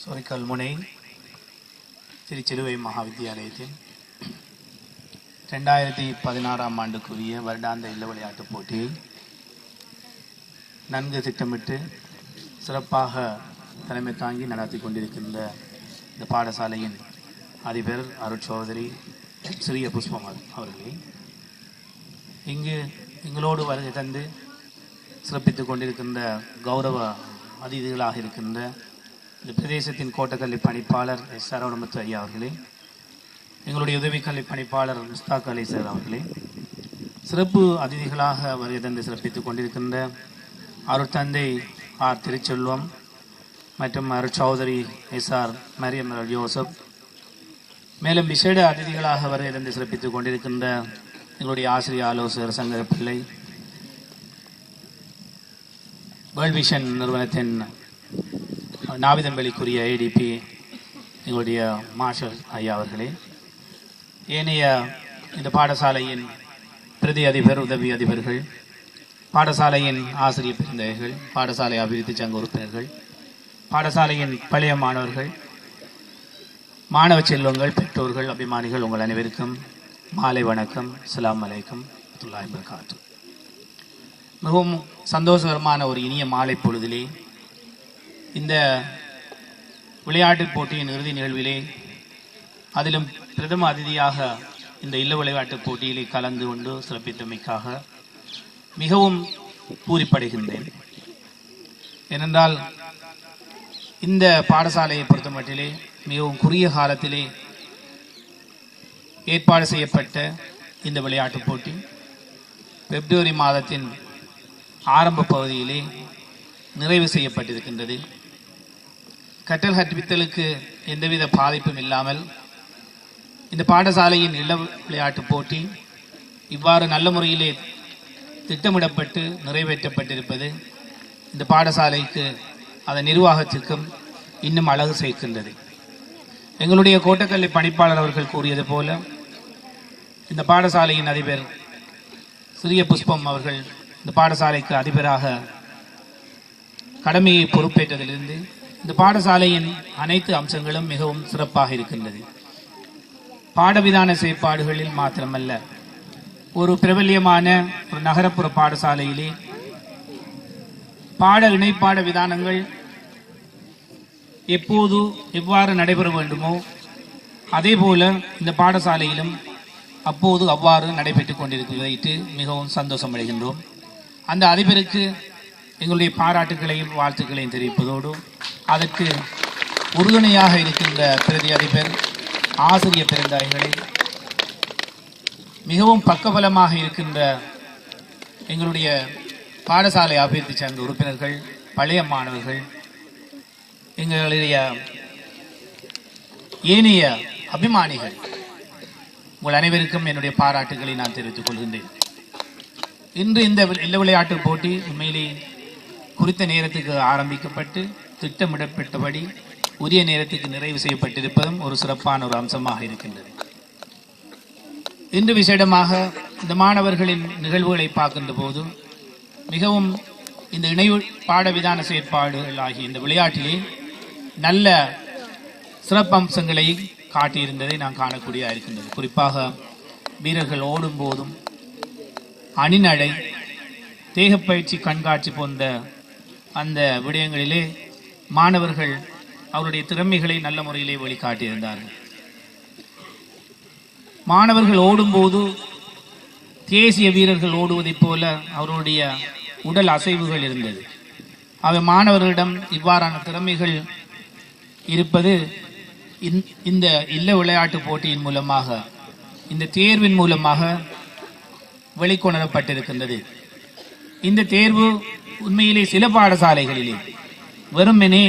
சொரிக்கல்முனை திருச்சிலுவை மகாவித்தியாலயத்தின் 2016ஆம் ஆண்டுக்குரிய வருடாந்த இல்ல விளையாட்டுப் போட்டியை நன்கு திட்டமிட்டு சிறப்பாக தலைமை தாங்கி நடத்தி கொண்டிருக்கின்ற இந்த பாடசாலையின் அதிபர் அருட்சோதரி சிறிய புஷ்பம் அவர்களே, இங்கு எங்களோடு வருகை தந்து சிறப்பித்துக் கொண்டிருக்கின்ற கௌரவ அதிதிகளாக இருக்கின்ற இந்த பிரதேசத்தின் கோட்டக்கல்வி பணிப்பாளர் எஸ் சரவணமுத்து ஐயா அவர்களே, எங்களுடைய உதவி கல்வி பணிப்பாளர் முஸ்தாக் அலி சார் அவர்களே, சிறப்பு அதிதிகளாக வருகை தந்து சிறப்பித்துக் கொண்டிருக்கின்ற அருட்தந்தை ஆர் திருச்செல்வம் மற்றும் அருட்சௌதரி எஸ் ஆர் மரியம் யோசப், மேலும் விசேட அதிதிகளாக வருகை தந்து சிறப்பித்துக் கொண்டிருக்கின்ற எங்களுடைய ஆசிரியர் ஆலோசகர் சங்கர பிள்ளை, வேர்ல்ட் விஷன் நிறுவனத்தின் நாவிதம்பள்ளிக்குரிய ஏடிபி எங்களுடைய மார்ஷல் ஐயா அவர்களே, ஏனைய இந்த பாடசாலையின் பிரதி அதிபர், உதவி அதிபர்கள், பாடசாலையின் ஆசிரியர் பெருந்தகைகள், பாடசாலை அபிவிருத்தி சங்க உறுப்பினர்கள், பாடசாலையின் பழைய மாணவர்கள், மாணவ செல்வங்கள், பெற்றோர்கள், அபிமானிகள், உங்கள் அனைவருக்கும் மாலை வணக்கம். அஸ்ஸலாமு அலைக்கும் வரஹ்மத்துல்லாஹி வபரகாத்துஹு. மிகவும் சந்தோஷகரமான ஒரு இனிய மாலை பொழுதிலே இந்த விளையாட்டுப் போட்டியின் இறுதி நிகழ்விலே, அதிலும் பிரதம அதிதியாக இந்த இல்ல விளையாட்டுப் போட்டியிலே கலந்து கொண்டு சிறப்பித்தமைக்காக மிகவும் பூரிப்படைகின்றேன். ஏனென்றால் இந்த பாடசாலையை பொறுத்த மட்டிலே மிகவும் குறுகிய காலத்திலே ஏற்பாடு செய்யப்பட்ட இந்த விளையாட்டுப் போட்டி பிப்ரவரி மாதத்தின் ஆரம்ப பகுதியிலே நிறைவு செய்யப்பட்டிருக்கின்றது. கற்றல் கற்பித்தலுக்கு எந்தவித பாதிப்பும் இல்லாமல் இந்த பாடசாலையின் இல்ல விளையாட்டுப் போட்டி இவ்வாறு நல்ல முறையிலே திட்டமிடப்பட்டு நிறைவேற்றப்பட்டிருப்பது இந்த பாடசாலைக்கு அதன் நிர்வாகத்திற்கும் இன்னும் அழகு சேர்க்கின்றது. எங்களுடைய கோட்டக்கல்வி பணிப்பாளர் அவர்கள் கூறியது போல, இந்த பாடசாலையின் அதிபர் சிறிய புஷ்பம் அவர்கள் இந்த பாடசாலைக்கு அதிபராக கடமையை பொறுப்பேற்றதிலிருந்து இந்த பாடசாலையின் அனைத்து அம்சங்களும் மிகவும் சிறப்பாக இருக்கின்றது. பாடவிதான செயற்பாடுகளில் மாத்திரமல்ல, ஒரு பிரபல்யமான ஒரு நகரப்புற பாடசாலையிலே பாட இணைப்பாட விதானங்கள் எப்போது எவ்வாறு நடைபெற வேண்டுமோ அதே போல இந்த பாடசாலையிலும் அப்போது அவ்வாறு நடைபெற்றுக் கொண்டிருப்பதை மிகவும் சந்தோஷம் அடைகின்றோம். அந்த அதிபருக்கு எங்களுடைய பாராட்டுகளையும் வாழ்த்துக்களையும் தெரிவிப்பதோடு, அதற்கு உறுதுணையாக இருக்கின்ற பிரதி அதிபர், ஆசிரியர் பெருந்தாய்களை, மிகவும் பக்கபலமாக இருக்கின்ற எங்களுடைய பாடசாலை அபிவிருத்தி சங்க உறுப்பினர்கள், பழைய மாணவர்கள், எங்களுடைய ஏனைய அபிமானிகள், உங்கள் அனைவருக்கும் என்னுடைய பாராட்டுகளை நான் தெரிவித்துக் கொள்கின்றேன். இன்று இந்த இல்ல விளையாட்டுப் போட்டி உண்மையிலே குறித்த நேரத்துக்கு ஆரம்பிக்கப்பட்டு திட்டமிடப்பட்டபடி உரிய நேரத்துக்கு நிறைவு செய்யப்பட்டிருப்பதும் ஒரு சிறப்பான ஒரு அம்சமாக இருக்கின்றது. இன்று விசேடமாக இந்த மாணவர்களின் நிகழ்வுகளை பார்க்கின்ற போது மிகவும் இந்த இணைவு பாடவிதான செயற்பாடுகள் ஆகிய இந்த விளையாட்டிலே நல்ல சிறப்பம்சங்களை காட்டியிருந்ததை நான் காணக்கூடியதாக இருக்கின்றது. குறிப்பாக வீரர்கள் ஓடும் போதும் அணிநடை, தேகப்பயிற்சி, கண்காட்சி போன்ற அந்த விடயங்களிலே மாணவர்கள் அவருடைய திறமைகளை நல்ல முறையிலே வெளிக்காட்டியிருந்தார்கள். மாணவர்கள் ஓடும்போது தேசிய வீரர்கள் ஓடுவதைப் போல அவருடைய உடல் அசைவுகள் இருந்தது. அவை மாணவர்களிடம் இவ்வாறான திறமைகள் இருப்பது இந்த இல்ல விளையாட்டு போட்டியின் மூலமாக, இந்த தேர்வின் மூலமாக வெளிக்கொணரப்பட்டிருக்கின்றது. இந்த தேர்வு உண்மையிலே சில பாடசாலைகளிலே வெறுமெனே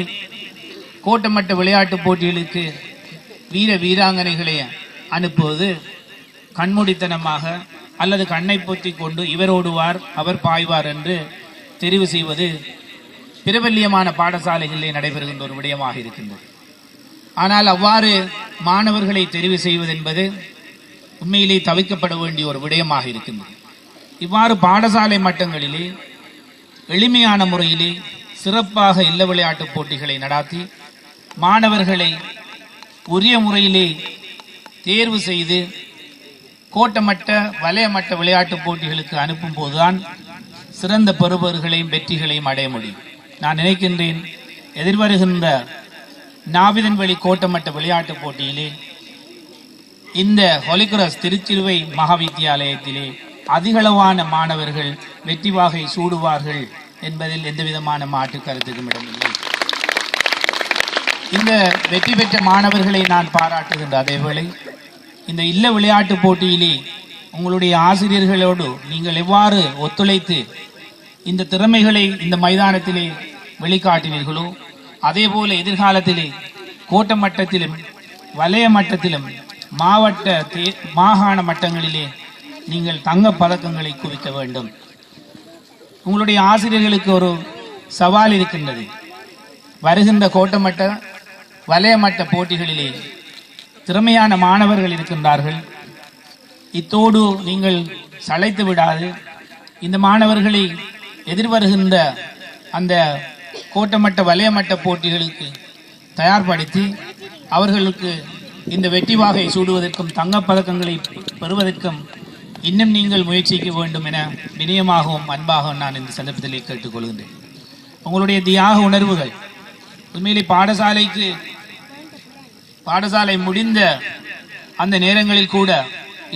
கோட்டமட்ட விளையாட்டு போட்டிகளுக்கு வீராங்கனைகளை அனுப்புவது கண்மூடித்தனமாக அல்லது கண்ணை பொத்திக் கொண்டு இவர் ஓடுவார் அவர் பாய்வார் என்று தெரிவு செய்வது பிரபல்யமான பாடசாலைகளிலே நடைபெறுகின்ற ஒரு விடயமாக இருக்கின்றது. ஆனால் அவ்வாறு மாணவர்களை தெரிவு செய்வது என்பது உண்மையிலே தவிர்க்கப்பட வேண்டிய ஒரு விடயமாக இருக்கின்றது. இவ்வாறு பாடசாலை மட்டங்களிலே எளிமையான முறையிலே சிறப்பாக இல்ல விளையாட்டுப் போட்டிகளை நடாத்தி மாணவர்களை உரிய முறையிலே தேர்வு செய்து கோட்டமட்ட வலயமட்ட விளையாட்டுப் போட்டிகளுக்கு அனுப்பும் போதுதான் சிறந்த பெறுபவர்களையும் வெற்றிகளையும் அடைய முடியும். நான் நினைக்கின்றேன், எதிர்வருகின்ற நாவிதன்வெளி கோட்டமட்ட விளையாட்டுப் போட்டியிலே இந்த ஹொலிகிராஸ் திருச்சிறுவை மகாவித்தியாலயத்திலே அதிகளவான மாணவர்கள் வெற்றி வாகை சூடுவார்கள் என்பதில் எந்தவிதமான மாற்று கருத்துக்கும் இடமில்லை. இந்த வெற்றி பெற்ற மாணவர்களை நான் பாராட்டுகின்ற அதேவேளை இந்த இல்ல விளையாட்டு போட்டியிலே உங்களுடைய ஆசிரியர்களோடு நீங்கள் எவ்வாறு ஒத்துழைத்து இந்த திறமைகளை இந்த மைதானத்திலே வெளிக்காட்டினீர்களோ அதே போல எதிர்காலத்திலே கோட்ட மட்டத்திலும் வலய மட்டத்திலும் மாகாண மட்டங்களிலே நீங்கள் தங்க பதக்கங்களை குவிக்க வேண்டும். உங்களுடைய ஆசிரியர்களுக்கு ஒரு சவால் இருக்கின்றது. வருகின்ற கோட்டமட்ட வலயமட்ட போட்டிகளிலே திறமையான மாணவர்கள் இருக்கின்றார்கள். இத்தோடு நீங்கள் சளைத்து விடாது இந்த மாணவர்களை எதிர்வருகின்ற அந்த கோட்டமட்ட வலயமட்ட போட்டிகளுக்கு தயார்படுத்தி அவர்களுக்கு இந்த வெற்றி வாகை சூடுவதற்கும் தங்கப்பதக்கங்களை பெறுவதற்கும் இன்னும் நீங்கள் முயற்சிக்க வேண்டும் என வினயமாகவும் அன்பாகவும் நான் இந்த சந்தர்ப்பத்திலே கேட்டுக்கொள்கின்றேன். உங்களுடைய தியாக உணர்வுகள் உண்மையிலே பாடசாலை முடிந்த அந்த நேரங்களில் கூட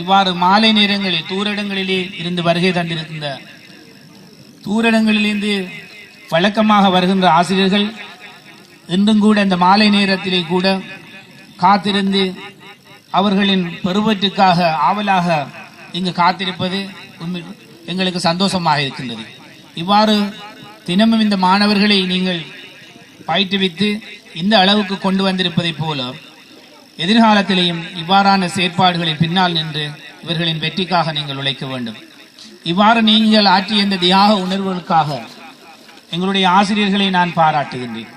இவ்வாறு மாலை நேரங்களில் தூரிடங்களிலே இருந்து வருகை தந்திருக்கின்ற தூரிடங்களிலிருந்து வழக்கமாக வருகின்ற ஆசிரியர்கள் இன்றும் கூட இந்த மாலை நேரத்திலே கூட காத்திருந்து அவர்களின் பெறுவற்றுக்காக ஆவலாக இங்கு காத்திருப்பது எங்களுக்கு சந்தோஷமாக இருக்கின்றது. இவ்வாறு தினமும் இந்த மாணவர்களை நீங்கள் பயிற்றுவித்து இந்த அளவுக்கு கொண்டு வந்திருப்பதைப் போல எதிர்காலத்திலேயும் இவ்வாறான செயற்பாடுகளின் பின்னால் நின்று இவர்களின் வெற்றிக்காக நீங்கள் உழைக்க வேண்டும். இவ்வாறு நீங்கள் ஆற்றிய இந்த தியாக உணர்வுகளுக்காக எங்களுடைய ஆசிரியர்களை நான் பாராட்டுகின்றேன்.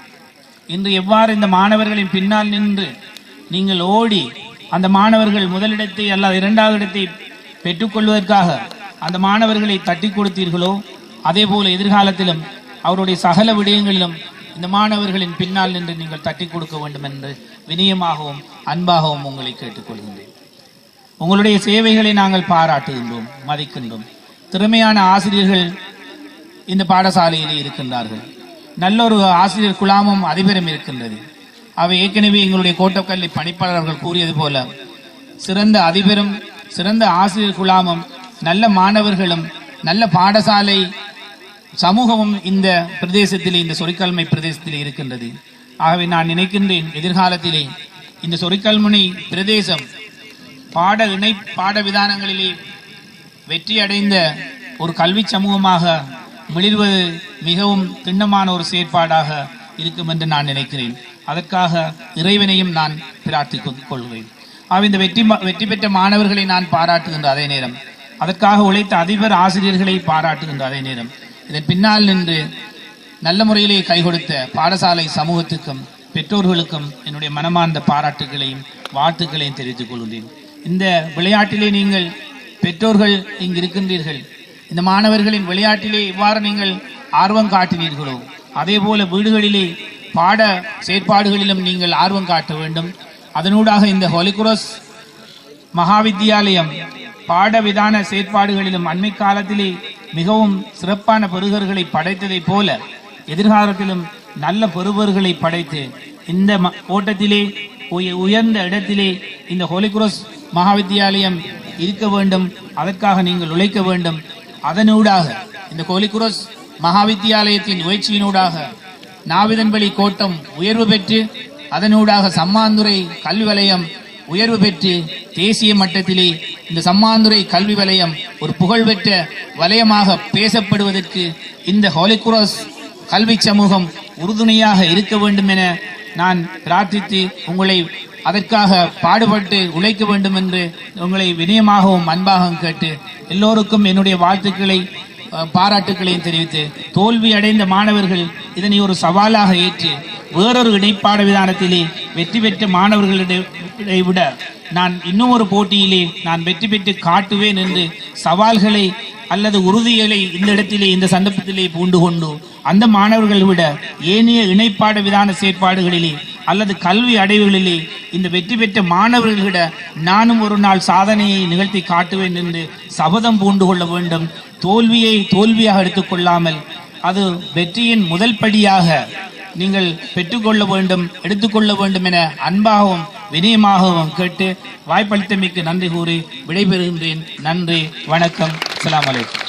இன்று எவ்வாறு இந்த மாணவர்களின் பின்னால் நின்று நீங்கள் ஓடி அந்த மாணவர்கள் முதலிடத்தை அல்லது இரண்டாவது இடத்தை பெற்றுக்கொள்வதற்காக அந்த மாணவர்களை தட்டி கொடுத்தீர்களோ அதே போல எதிர்காலத்திலும் அவருடைய சகல விடயங்களிலும் இந்த மாணவர்களின் பின்னால் நின்று நீங்கள் தட்டி கொடுக்க வேண்டும் என்று வினயமாகவும் அன்பாகவும் உங்களை கேட்டுக்கொள்கின்றேன். உங்களுடைய சேவைகளை நாங்கள் பாராட்டுகின்றோம், மதிக்கின்றோம். திறமையான ஆசிரியர்கள் இந்த பாடசாலையிலே இருக்கின்றார்கள். நல்லொரு ஆசிரியர் குழாமும் அதிபரும் இருக்கின்றது. அவை ஏற்கனவே எங்களுடைய கோட்டக்கல்வி பணிப்பாளர்கள் கூறியது போல சிறந்த அதிபரும் சிறந்த ஆசிரியர் குழாமும் நல்ல மாணவர்களும் நல்ல பாடசாலை சமூகமும் இந்த பிரதேசத்திலே இந்த சொறிக்கல்மை பிரதேசத்திலே இருக்கின்றது. ஆகவே நான் நினைக்கின்றேன், எதிர்காலத்திலே இந்த சொறிக்கல்முனை பிரதேசம் பாட விதானங்களிலே வெற்றி அடைந்த ஒரு கல்வி சமூகமாக மிளிர்வது மிகவும் திண்ணமான ஒரு செயற்பாடாக இருக்கும் என்று நான் நினைக்கிறேன். அதற்காக இறைவனையும் நான் பிரார்த்தித்துக் கொள்வேன். இந்த வெற்றி பெற்ற மாணவர்களை நான் பாராட்டுகின்ற அதே நேரம் அதற்காக உழைத்த அதிபர் ஆசிரியர்களை பாராட்டுகின்ற அதே நேரம் இதன் பின்னால் நின்று நல்ல முறையிலே கை கொடுத்த பாடசாலை சமூகத்துக்கும் பெற்றோர்களுக்கும் என்னுடைய மனமார்ந்த பாராட்டுகளையும் வாழ்த்துக்களையும் தெரிவித்துக் கொள்கின்றேன். இந்த விளையாட்டிலே நீங்கள் பெற்றோர்கள் இங்கு இருக்கின்றீர்கள். இந்த மாணவர்களின் விளையாட்டிலே இவ்வாறு நீங்கள் ஆர்வம் காட்டினீர்களோ அதே போல வீடுகளிலே பாட செயற்பாடுகளிலும் நீங்கள் ஆர்வம் காட்ட வேண்டும். அதனூடாக இந்த ஹொலிகிராஸ் மகாவித்தியாலயம் பாட விதான செயற்பாடுகளிலும் அண்மை காலத்திலே மிகவும் சிறப்பான பெறுகர்களை படைத்ததை போல எதிர்காலத்திலும் நல்ல பெறுபவர்களை படைத்து இந்த ஓட்டத்திலே உயர்ந்த இடத்திலே இந்த ஹொலிகிராஸ் மகாவித்தியாலயம் இருக்க வேண்டும். அதற்காக நீங்கள் உழைக்க வேண்டும். அதனூடாக இந்த ஹொலிகிராஸ் மகாவித்தியாலயத்தின் முயற்சியினூடாக நாவிதன்வெளி கோட்டம் உயர்வு பெற்று அதனூடாக சம்மாந்துறை கல்வி வலயம் உயர்வு பெற்று தேசிய மட்டத்திலே இந்த சம்மாந்துறை கல்வி வலயம் ஒரு புகழ்பெற்ற வலயமாக பேசப்படுவதற்கு இந்த ஹொலிகிராஸ் கல்வி சமூகம் உறுதுணையாக இருக்க வேண்டும் என நான் பிரார்த்தித்து உங்களை அதற்காக பாடுபட்டு உழைக்க வேண்டும் என்று உங்களை வினயமாகவும் அன்பாகவும் கேட்டு எல்லோருக்கும் என்னுடைய வாழ்த்துக்களை பாராட்டுக்களையும் தெரிவித்து தோல்வி அடைந்த மாணவர்கள் இதனை ஒரு சவாலாக ஏற்று வேறொரு இடைப்பாட விதானத்திலே வெற்றி பெற்ற மாணவர்களை விட நான் இன்னும் ஒரு போட்டியிலே நான் வெற்றி பெற்று காட்டுவேன் என்று சவால்களை அல்லது உறுதிகளை இந்த இடத்திலே இந்த சந்தர்ப்பத்திலே பூண்டு கொண்டு அந்த மாணவர்களை விட ஏனைய இணைப்பாட விதான செயற்பாடுகளிலே அல்லது கல்வி அடைவுகளிலே இந்த வெற்றி பெற்ற மாணவர்களை விட நானும் ஒரு நாள் சாதனையை நிகழ்த்தி காட்டுவேன் என்று சபதம் பூண்டு கொள்ள வேண்டும். தோல்வியை தோல்வியாக எடுத்துக்கொள்ளாமல் அது வெற்றியின் முதல் படியாக நீங்கள் பெற்றுக்கொள்ள வேண்டும், எடுத்துக்கொள்ள வேண்டும் என அன்பாகவும் வினயமாகவும் கேட்டு வாய்ப்பளித்தமைக்கு நன்றி கூறி விடைபெறுகின்றேன். நன்றி, வணக்கம், அஸ்ஸலாமு அலைக்கும்.